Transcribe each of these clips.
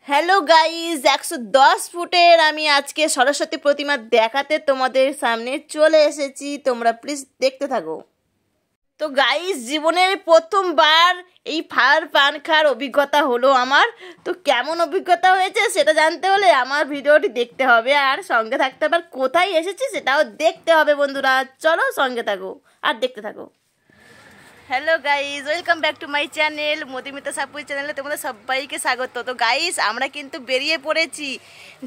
Hello guys, 110 ফুটের আমি আজকে সরস্বতী প্রতিমা দেখাতে তোমাদের সামনে চলে এসেছি। তোমরা প্লিজ দেখতে থাকো। তো গাইজ, জীবনের প্রথমবার এই ফায়ার পান খাওয়ার অভিজ্ঞতা হলো আমার। তো কেমন অভিজ্ঞতা হয়েছে সেটা জানতে হলে আমার ভিডিওটি দেখতে হবে, আর সঙ্গে থাকতে হবে। আর কোথায় এসেছি সেটাও দেখতে হবে বন্ধুরা। চলো সঙ্গে থাকো আর দেখতে থাকো। Hello guys, welcome back to my channel Madhumita Sapui চ্যানেলে তোমাদের সবাইকে স্বাগত। তো গাইজ, আমরা কিন্তু বেরিয়ে পড়েছি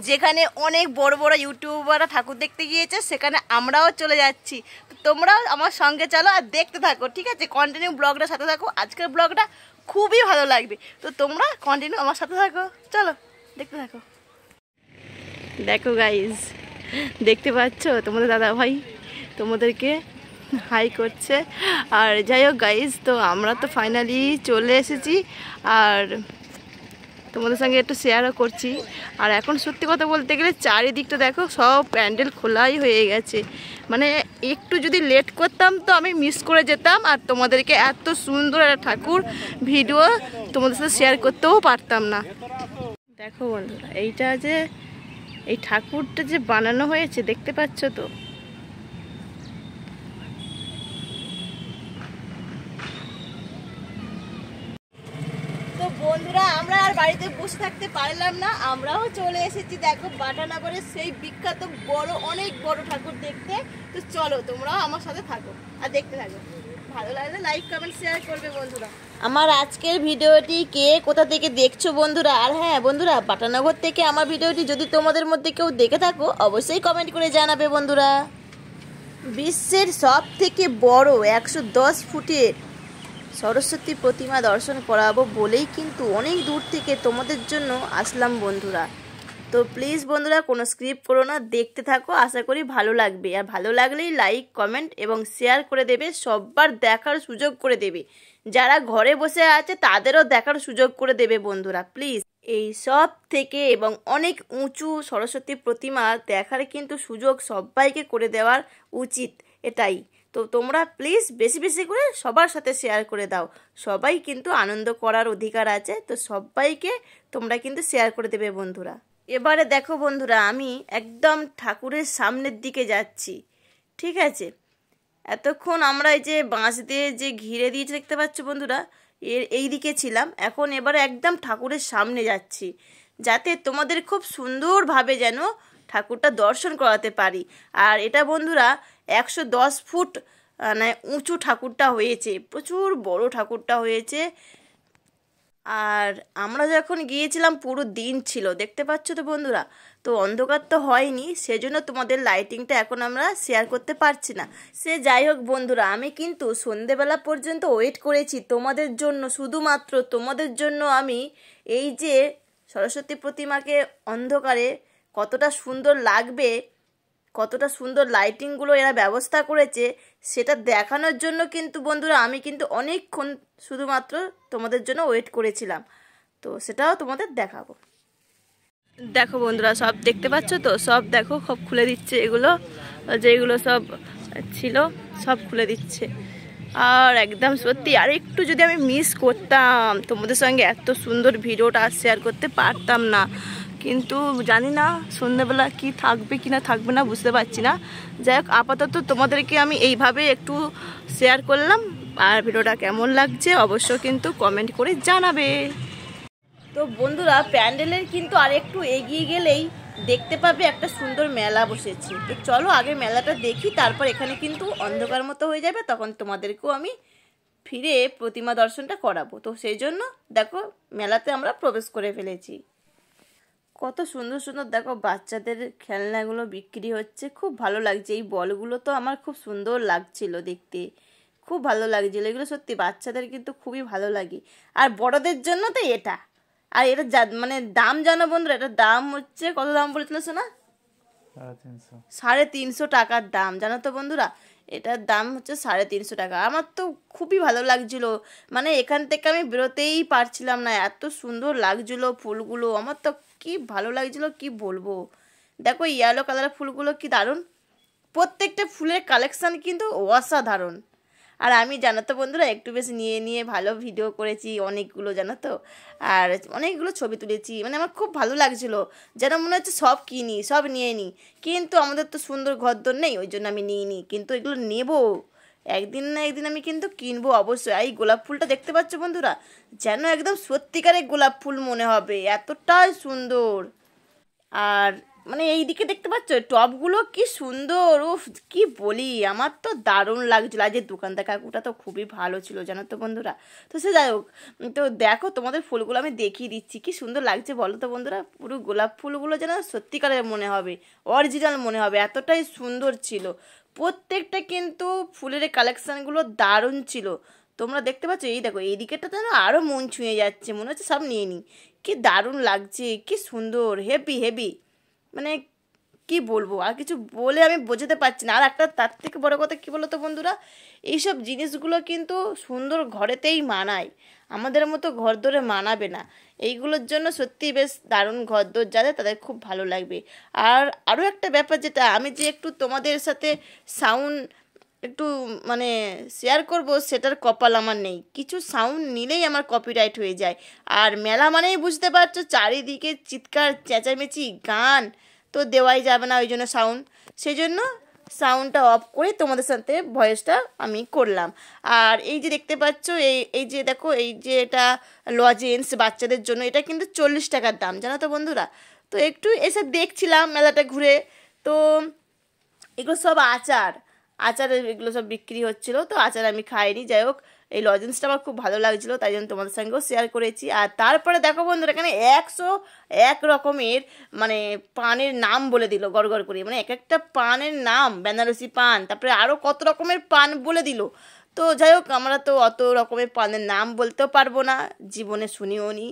যেখানে অনেক বড় বড় ইউটিউবাররা ঠাকুর দেখতে গিয়েছে, সেখানে আমরাও চলে যাচ্ছি। তো তোমরাও আমার সঙ্গে চলো আর দেখতে থাকো, ঠিক আছে? কন্টিনিউ ব্লগটার সাথে থাকো, আজকের ব্লগটা খুবই ভালো লাগবে। তো তোমরা কন্টিনিউ আমার সাথে থাকো, চলো দেখতে থাকো। দেখো গাইজ, দেখতে পাচ্ছ তোমাদের দাদা ভাই তোমাদেরকে হাই করছে। আর যাই হোক গাইজ, তো আমরা তো ফাইনালি চলে এসেছি আর তোমাদের সঙ্গে একটু শেয়ারও করছি। আর এখন সত্যি কথা বলতে গেলে চারিদিকটা দেখো, সব প্যান্ডেল খোলাই হয়ে গেছে। মানে একটু যদি লেট করতাম তো আমি মিস করে যেতাম, আর তোমাদেরকে এত সুন্দর একটা ঠাকুর ভিডিও তোমাদের সাথে শেয়ার করতেও পারতাম না। দেখো বন্ধুরা, এইটা যে এই ঠাকুরটা যে বানানো হয়েছে দেখতে পাচ্ছ তো। বন্ধুরা, আমরা আর বাড়িতে বসে থাকতে পারলাম না, আমরাও চলে এসেছি দেখো বাটানগরের সেই বিখ্যাত বড় অনেক বড় ঠাকুর দেখতে। তো চলো তোমরাও আমার সাথে থাকো আর দেখতে থাকো। ভালো লাগলে লাইক কমেন্ট শেয়ার করবে বন্ধুরা। আমার আজকের ভিডিওটি কে কোথা থেকে দেখছো বন্ধুরা? আর হ্যাঁ বন্ধুরা, বাটানগর থেকে আমার ভিডিওটি যদি তোমাদের মধ্যে কেউ দেখে থাকো অবশ্যই কমেন্ট করে জানাবে বন্ধুরা। বিশ্বের সব থেকে বড় 110 ফুটের সরস্বতী প্রতিমা দর্শন করাবো বলেই কিন্তু অনেক দূর থেকে তোমাদের জন্য আসলাম বন্ধুরা। তো প্লিজ বন্ধুরা, কোনো স্ক্রিপ্ট করো না, দেখতে থাকো, আশা করি ভালো লাগবে। আর ভালো লাগলেই লাইক কমেন্ট এবং শেয়ার করে দেবে, সবার দেখার সুযোগ করে দেবে। যারা ঘরে বসে আছে তাদেরও দেখার সুযোগ করে দেবে বন্ধুরা প্লিজ। এই সব থেকে এবং অনেক উঁচু সরস্বতী প্রতিমা দেখার কিন্তু সুযোগ সবাইকে করে দেওয়ার উচিত, এটাই। তো তোমরা প্লিজ বেশি বেশি করে সবার সাথে শেয়ার করে দাও। সবাই কিন্তু আনন্দ করার অধিকার আছে, তো সবাইকে তোমরা কিন্তু শেয়ার করে দেবে বন্ধুরা। এবারে দেখো বন্ধুরা, আমি একদম ঠাকুরের সামনের দিকে যাচ্ছি, ঠিক আছে? এতক্ষণ আমরা এই যে বাঁশ দিয়ে যে ঘিরে দিয়েছে দেখতে পাচ্ছ বন্ধুরা, এই দিকে ছিলাম। এখন এবারে একদম ঠাকুরের সামনে যাচ্ছি, যাতে তোমাদের খুব সুন্দরভাবে যেন ঠাকুরটা দর্শন করাতে পারি। আর এটা বন্ধুরা 110 ফুট মানে উঁচু ঠাকুরটা হয়েছে, প্রচুর বড় ঠাকুরটা হয়েছে। আর আমরা যখন গিয়েছিলাম পুরো দিন ছিল, দেখতে পাচ্ছ তো বন্ধুরা। তো অন্ধকার তো হয়নি, সেজন্য তোমাদের লাইটিংটা এখন আমরা শেয়ার করতে পারছি না। সে যাই হোক বন্ধুরা, আমি কিন্তু সন্ধেবেলা পর্যন্ত ওয়েট করেছি তোমাদের জন্য, শুধুমাত্র তোমাদের জন্য। আমি এই যে সরস্বতী প্রতিমাকে অন্ধকারে কতটা সুন্দর লাগবে, কতটা সুন্দর লাইটিংগুলো এরা ব্যবস্থা করেছে সেটা দেখানোর জন্য কিন্তু বন্ধুরা আমি কিন্তু অনেকক্ষণ শুধুমাত্র তোমাদের জন্য ওয়েট করেছিলাম। তো সেটাও তোমাদের দেখাবো। দেখো বন্ধুরা, সব দেখতে পাচ্ছ তো, সব দেখো সব খুলে দিচ্ছে, এগুলো যেগুলো সব ছিল সব খুলে দিচ্ছে। আর একদম সত্যি, আর একটু যদি আমি মিস করতাম তোমাদের সঙ্গে এত সুন্দর ভিডিওটা শেয়ার করতে পারতাম না। কিন্তু জানি না সন্ধ্যেবেলা কি থাকবে কি না থাকবে না বুঝতে পারছি না। যাই হোক, আপাতত তোমাদেরকে আমি এইভাবে একটু শেয়ার করলাম। আর ভিডিওটা কেমন লাগছে অবশ্য কিন্তু কমেন্ট করে জানাবে। তো বন্ধুরা, প্যান্ডেলের কিন্তু আর একটু এগিয়ে গেলেই দেখতে পাবে একটা সুন্দর মেলা বসেছে। তো চলো আগে মেলাটা দেখি, তারপর এখানে কিন্তু অন্ধকার মতো হয়ে যাবে, তখন তোমাদেরকেও আমি ফিরে প্রতিমা দর্শনটা করাবো। তো সেই জন্য দেখো মেলাতে আমরা প্রবেশ করে ফেলেছি। কত সুন্দর সুন্দর দেখো বাচ্চাদের খেলনাগুলো বিক্রি হচ্ছে, খুব ভালো লাগছে। এই বলগুলো তো আমার খুব সুন্দর লাগছিল দেখতে, খুব ভালো লাগছিল এগুলো, সত্যি বাচ্চাদের কিন্তু খুবই ভালো লাগে। আর বড়দের জন্য তো এটা। আর এটা মানে দাম জানো বন্ধুরা, এটার দাম হচ্ছে কত দাম বলেছিল শোনা? 350 টাকার দাম, জানো তো বন্ধুরা? এটার দাম হচ্ছে 350 টাকা। আমার তো খুবই ভালো লাগছিল, মানে এখান থেকে আমি বেরোতেই পারছিলাম না, এত সুন্দর লাগছিল ফুলগুলো। আমার তো কি ভালো লাগছিল কি বলবো। দেখো ইয়েলো কালারের ফুলগুলো কি দারুণ, প্রত্যেকটা ফুলের কালেকশান কিন্তু অসাধারণ। আর আমি জানো তো বন্ধুরা একটু বেশি নিয়ে নিয়ে ভালো ভিডিও করেছি অনেকগুলো, জানো তো, আর অনেকগুলো ছবি তুলেছি। মানে আমার খুব ভালো লাগছিলো, যেন মনে হচ্ছে সব কিনি, সব নিয়ে নিই, কিন্তু আমাদের তো সুন্দর ঘরদোর নেই, ওই জন্য আমি নিইনি। কিন্তু এগুলো নেবো, একদিন না একদিন আমি কিন্তু কিনবো অবশ্যই। এই গোলাপ ফুলটা দেখতে পাচ্ছ বন্ধুরা, যেন একদম সত্যিকারের গোলাপ ফুল মনে হবে, এতটাই সুন্দর। আর মানে এইদিকে দেখতে পাচ্ছ টবগুলো কি সুন্দর, উফ কি বলি, আমার তো দারুণ লাগছিল। আজ দোকানদার কাকুটা তো খুবই ভালো ছিল, জানো তো বন্ধুরা। তো সে যাই হোক, তো দেখো তোমাদের ফুলগুলো আমি দেখিয়ে দিচ্ছি, কি সুন্দর লাগছে বলো তো বন্ধুরা। পুরো গোলাপ ফুলগুলো যেন সত্যিকারের মনে হবে, অরিজিনাল মনে হবে, এতটাই সুন্দর ছিল। প্রত্যেকটা কিন্তু ফুলের কালেকশানগুলো দারুণ ছিল। তোমরা দেখতে পাচ্ছ, এই দেখো এই দিকেটা যেন আরও মন ছুঁয়ে যাচ্ছে, মনে হচ্ছে সব নিয়ে নিই। কি দারুণ লাগছে, কি সুন্দর, হেভি হেভি, মানে কি বলবো, আর কিছু বলে আমি বোঝাতে পারছি না। আর একটা তার থেকে বড় কথা কী বলো তো বন্ধুরা, এইসব জিনিসগুলো কিন্তু সুন্দর ঘরেতেই মানায়, আমাদের মতো ঘরদোরে মানাবে না। এইগুলোর জন্য সত্যিই বেশ দারুণ ঘরদোর যাদের, তাদের খুব ভালো লাগবে। আর আরও একটা ব্যাপার, যেটা আমি যে একটু তোমাদের সাথে সাউন্ড একটু মানে শেয়ার করব, সেটার কপাল আমার নেই। কিছু সাউন্ড নিলেই আমার কপিরাইট হয়ে যায়। আর মেলা মানেই বুঝতে পারছো চারিদিকে চিৎকার চেঁচামেচি গান, তো দেওয়াই যাবে না ওই জন্য সাউন্ড, সেই জন্য সাউন্ডটা অফ করে তোমাদের সাথে ভয়েসটা আমি করলাম। আর এই যে দেখতে পাচ্ছ, এই যে দেখো, এই যে এটা লজেন্স বাচ্চাদের জন্য, এটা কিন্তু 40 টাকার দাম, জানো তো বন্ধুরা। তো একটু এসে দেখছিলাম মেলাটা ঘুরে, তো এগুলো সব আচার, আচারের এগুলো সব বিক্রি হচ্ছিলো, তো আচার আমি খাইনি। যাই হোক, এই লজেন্সটা আমার খুব ভালো লাগছিলো, তাই জন্য তোমাদের সঙ্গেও শেয়ার করেছি। আর তারপরে দেখো বন্ধুরা, এখানে 101 রকমের মানে পানের নাম বলে দিল গড় গড় করে, মানে এক একটা পানের নাম, বেনারসি পান, তারপরে আরও কত রকমের পান বলে দিল। তো যাই হোক, আমরা তো অত রকমের পানের নাম বলতেও পারবো না, জীবনে শুনিও নি।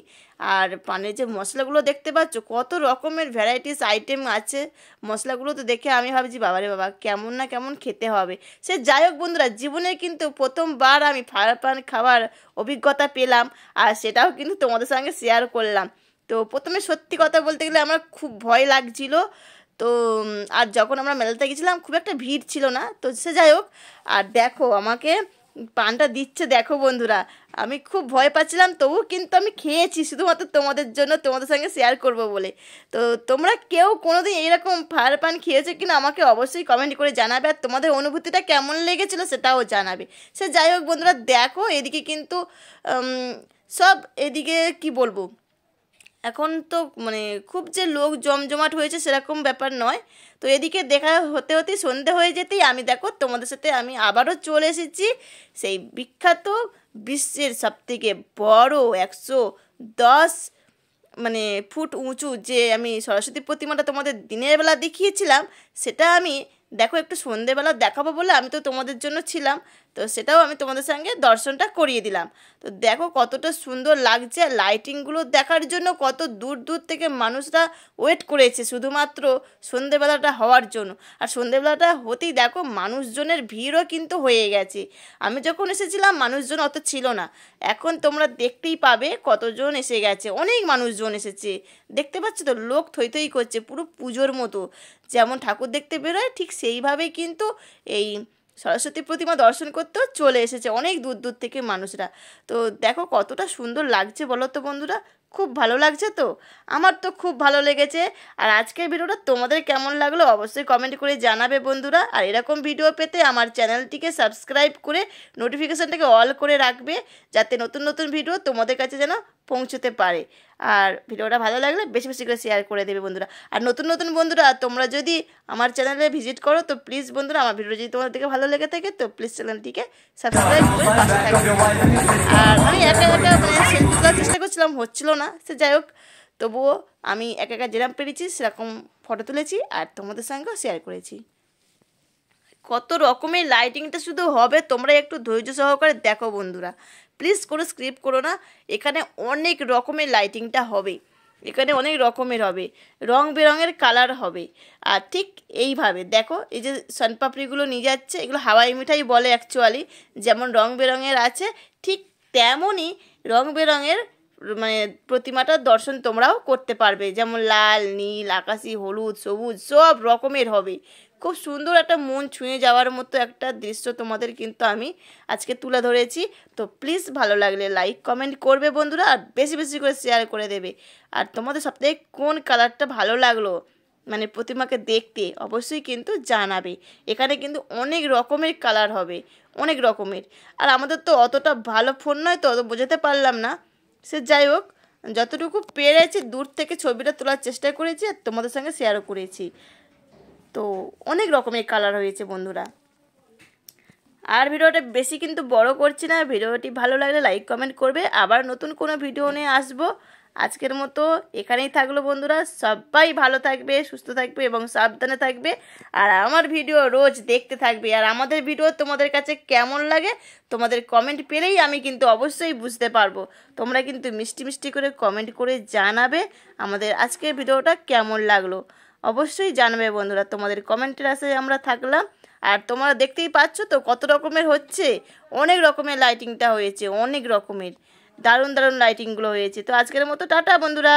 আর পানের যে মশলাগুলো দেখতে পাচ্ছ, কত রকমের ভ্যারাইটিস আইটেম আছে। মশলাগুলো তো দেখে আমি ভাবছি বাবারে বাবা, কেমন না কেমন খেতে হবে। সে যাই হোক বন্ধুরা, জীবনে কিন্তু প্রথমবার আমি ফায়ার পান খাওয়ার অভিজ্ঞতা পেলাম, আর সেটাও কিন্তু তোমাদের সঙ্গে শেয়ার করলাম। তো প্রথমে সত্যি কথা বলতে গেলে আমার খুব ভয় লাগছিল। তো আর যখন আমরা মেলাতে গেছিলাম খুব একটা ভিড় ছিল না, তো সে যাই হোক। আর দেখো আমাকে পানটা দিচ্ছে, দেখো বন্ধুরা, আমি খুব ভয় পাচ্ছিলাম, তবু কিন্তু আমি খেয়েছি, শুধুমাত্র তোমাদের জন্য, তোমাদের সঙ্গে শেয়ার করব বলে। তো তোমরা কেউ কোনোদিন এইরকম ফায়ার পান খেয়েছো কিনা আমাকে অবশ্যই কমেন্ট করে জানাবে, আর তোমাদের অনুভূতিটা কেমন লেগেছিলো সেটাও জানাবে। সে যাই হোক বন্ধুরা, দেখো এদিকে কিন্তু সব, এদিকে কি বলবো, এখন তো মানে খুব যে লোক জমজমাট হয়েছে সেরকম ব্যাপার নয়। তো এদিকে দেখা হতে হতেই সন্ধে হয়ে যেতেই আমি দেখো তোমাদের সাথে আমি আবারও চলে এসেছি সেই বিখ্যাত বিশ্বের সবথেকে বড় 110 মানে ফুট উঁচু যে আমি সরস্বতী প্রতিমাটা তোমাদের দিনের বেলা দেখিয়েছিলাম, সেটা আমি দেখো একটু সন্ধেবেলা দেখাবো বলে আমি তো তোমাদের জন্য ছিলাম, তো সেটাও আমি তোমাদের সঙ্গে দর্শনটা করিয়ে দিলাম। তো দেখো কতটা সুন্দর লাগছে, লাইটিংগুলো দেখার জন্য কত দূর দূর থেকে মানুষরা ওয়েট করেছে শুধুমাত্র সন্ধেবেলাটা হওয়ার জন্য। আর সন্ধেবেলাটা হতেই দেখো মানুষজনের ভিড়ও কিন্তু হয়ে গেছে। আমি যখন এসেছিলাম মানুষজন অত ছিল না, এখন তোমরা দেখতেই পাবে কতজন এসে গেছে, অনেক মানুষজন এসেছে। দেখতে পাচ্ছ তো, লোক থই থই করছে, পুরো পুজোর মতো, যেমন ঠাকুর দেখতে বেরোয় ঠিক সেইভাবেই কিন্তু এই সরস্বতী প্রতিমা দর্শন করতেও চলে এসেছে অনেক দূর দূর থেকে মানুষরা। তো দেখো কতটা সুন্দর লাগছে বলো তো বন্ধুরা, খুব ভালো লাগছে তো, আমার তো খুব ভালো লেগেছে। আর আজকের ভিডিওটা তোমাদের কেমন লাগলো অবশ্যই কমেন্ট করে জানাবে বন্ধুরা। আর এরকম ভিডিও পেতে আমার চ্যানেলটিকে সাবস্ক্রাইব করে নোটিফিকেশানটাকে অল করে রাখবে, যাতে নতুন নতুন ভিডিও তোমাদের কাছে যেন পৌঁছতে পারে। আর ভিডিওটা ভালো লাগলে বেশি বেশি করে শেয়ার করে দেবে বন্ধুরা। আর নতুন নতুন বন্ধুরা তোমরা যদি আমার চ্যানেলে ভিজিট করো, তো প্লিজ বন্ধুরা আমার ভিডিও যদি তোমাদেরকে ভালো লেগে থাকে, তো প্লিজ চ্যানেলটিকে সাবস্ক্রাইব করে পাশে থাকবে। আর আমি একা একা মানে সেলফি তোলার চেষ্টা করছিলাম, হচ্ছিল না, সে যাই হোক, তবুও আমি একা একা যেরকম পেরেছি সেরকম ফটো তুলেছি আর তোমাদের সঙ্গেও শেয়ার করেছি। কত রকমের লাইটিংটা শুধু হবে, তোমরা একটু ধৈর্য সহকারে দেখো বন্ধুরা, প্লিজ কোনো স্ক্রিপ্ট করো না। এখানে অনেক রকমের লাইটিংটা হবে, এখানে অনেক রকমের হবে, রং বেরঙের কালার হবে। আর ঠিক এইভাবে দেখো, এই যে সনপাপড়িগুলো নিয়ে যাচ্ছে, এগুলো হাওয়াই মিঠাই বলে অ্যাকচুয়ালি, যেমন রং বেরঙের আছে ঠিক তেমনই রং বেরঙের মানে প্রতিমাটার দর্শন তোমরাও করতে পারবে, যেমন লাল নীল আকাশি হলুদ সবুজ সব রকমের হবে, খুব সুন্দর একটা মন ছুঁয়ে যাওয়ার মতো একটা দৃশ্য তোমাদের কিন্তু আমি আজকে তুলে ধরেছি। তো প্লিজ ভালো লাগলে লাইক কমেন্ট করবে বন্ধুরা, আর বেশি বেশি করে শেয়ার করে দেবে। আর তোমাদের সবথেকে কোন কালারটা ভালো লাগলো মানে প্রতিমাকে দেখতে অবশ্যই কিন্তু জানাবে। এখানে কিন্তু অনেক রকমের কালার হবে, অনেক রকমের। আর আমাদের তো অতটা ভালো ফোন নয় তো অত বোঝাতে পারলাম না, সে যাই হোক যতটুকু পেরেছি দূর থেকে ছবিটা তোলার চেষ্টা করেছি আর তোমাদের সঙ্গে শেয়ারও করেছি। তো অনেক রকমের কালার হয়েছে বন্ধুরা। আর ভিডিওটা বেশি কিন্তু বড় করছি না, ভিডিওটি ভালো লাগলে লাইক কমেন্ট করবে। আবার নতুন কোনো ভিডিও নিয়ে আসবো। আজকের মতো এখানেই থাকলো বন্ধুরা, সবাই ভালো থাকবে, সুস্থ থাকবে এবং সাবধানে থাকবে। আর আমার ভিডিও রোজ দেখতে থাকবে। আর আমাদের ভিডিও তোমাদের কাছে কেমন লাগে তোমাদের কমেন্ট পেলেই আমি কিন্তু অবশ্যই বুঝতে পারবো। তোমরা কিন্তু মিষ্টি মিষ্টি করে কমেন্ট করে জানাবে আমাদের আজকের ভিডিওটা কেমন লাগলো। অবশ্যই জানবে বন্ধুরা, তোমাদের কমেন্টের আশায় আমরা থাকলাম। আর তোমরা দেখতেই পাচ্ছ তো কত রকমের হচ্ছে, অনেক রকমের লাইটিংটা হয়েছে, অনেক রকমের দারুণ দারুণ লাইটিংগুলো হয়েছে। তো আজকের মতো টাটা বন্ধুরা।